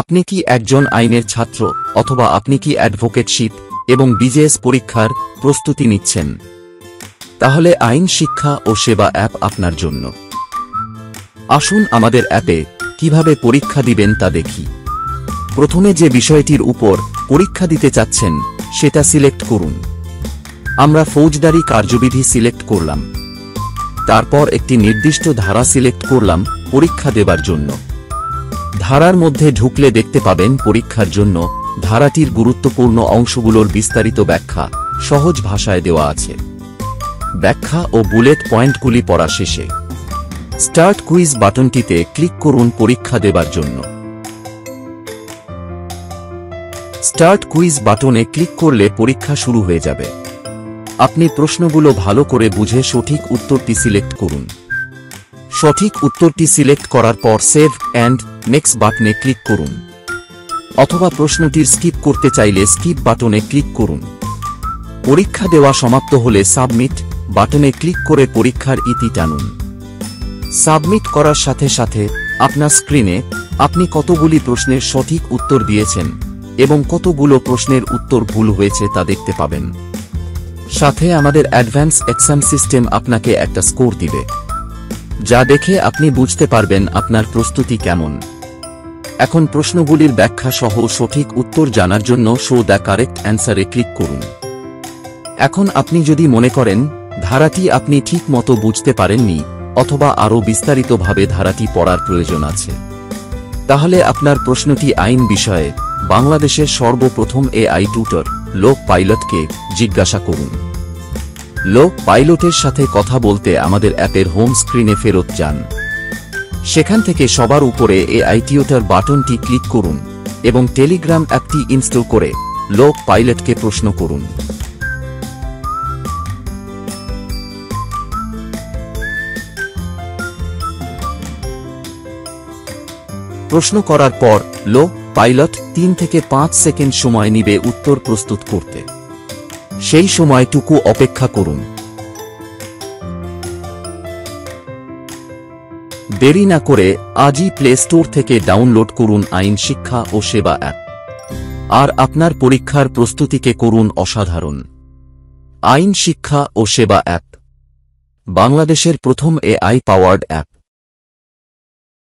আপনি কি একজন আইনের ছাত্র অথবা আপনি কি অ্যাডভোকেটশিপ এবং বিজেএস পরীক্ষার প্রস্তুতি নিচ্ছেন? তাহলে আইন শিক্ষা ও সেবা অ্যাপ আপনার জন্য। আসুন আমাদের অ্যাপে কিভাবে পরীক্ষা দিবেন তা দেখি। প্রথমে যে বিষয়টির উপর পরীক্ষা দিতে চাচ্ছেন সেটা সিলেক্ট করুন। আমরা ফৌজদারি কার্যবিধি সিলেক্ট করলাম। তারপর একটি নির্দিষ্ট ধারা সিলেক্ট করলাম পরীক্ষা দেবার জন্য। ধারার মধ্যে ঢুকলে দেখতে পাবেন পরীক্ষার জন্য ধারাটির গুরুত্বপূর্ণ অংশগুলোর বিস্তারিত ব্যাখ্যা সহজ ভাষায় দেওয়া আছে। ব্যাখ্যা ও বুলেট পয়েন্টগুলি পড়া শেষে স্টার্ট কুইজ বাটনটিতে ক্লিক করুন পরীক্ষা দেবার জন্য। স্টার্ট কুইজ বাটনে ক্লিক করলে পরীক্ষা শুরু হয়ে যাবে। আপনি প্রশ্নগুলো ভালো করে বুঝে সঠিক উত্তরটি সিলেক্ট করুন। সঠিক উত্তরটি সিলেক্ট করার পর সেভ অ্যান্ড নেক্সট বাটনে ক্লিক করুন, অথবা প্রশ্নটির স্কিপ করতে চাইলে স্কিপ বাটনে ক্লিক করুন। পরীক্ষা দেওয়া সমাপ্ত হলে সাবমিট বাটনে ক্লিক করে পরীক্ষার ইতি টানুন। সাবমিট করার সাথে সাথে আপনার স্ক্রিনে আপনি কতগুলি প্রশ্নের সঠিক উত্তর দিয়েছেন এবং কতগুলো প্রশ্নের উত্তর ভুল হয়েছে তা দেখতে পাবেন। সাথে আমাদের অ্যাডভান্স এক্সাম সিস্টেম আপনাকে একটা স্কোর দিবে, যা দেখে আপনি বুঝতে পারবেন আপনার প্রস্তুতি কেমন। এখন প্রশ্নগুলির ব্যাখ্যা সহ সঠিক উত্তর জানার জন্য শো দ্য কারেক্ট অ্যান্সারে ক্লিক করুন। এখন আপনি যদি মনে করেন ধারাটি আপনি ঠিক মতো বুঝতে পারেননি অথবা আরও বিস্তারিতভাবে ধারাটি পড়ার প্রয়োজন আছে, তাহলে আপনার প্রশ্নটি আইন বিষয়ে বাংলাদেশের সর্বপ্রথম এআই টিউটর লোক পাইলটকে জিজ্ঞাসা করুন। লোক পাইলটের সাথে কথা বলতে আমাদের অ্যাপের হোম স্ক্রিনে ফেরত যান। সেখান থেকে সবার উপরে এআই টিউটর বাটনটি ক্লিক করুন এবং টেলিগ্রাম অ্যাপটি ইনস্টল করে লোক পাইলটকে প্রশ্ন করুন। প্রশ্ন করার পর লোক পাইলট 3 থেকে 5 সেকেন্ড সময় নিবে উত্তর প্রস্তুত করতে। সেই সময়টুকু অপেক্ষা করুন। দেরি না করে আজই প্লে স্টোর থেকে ডাউনলোড করুন আইন শিক্ষা ও সেবা অ্যাপ, আর আপনার পরীক্ষার প্রস্তুতিকে করুন অসাধারণ। আইন শিক্ষা ও সেবা অ্যাপ, বাংলাদেশের প্রথম এআই পাওয়ার্ড অ্যাপ।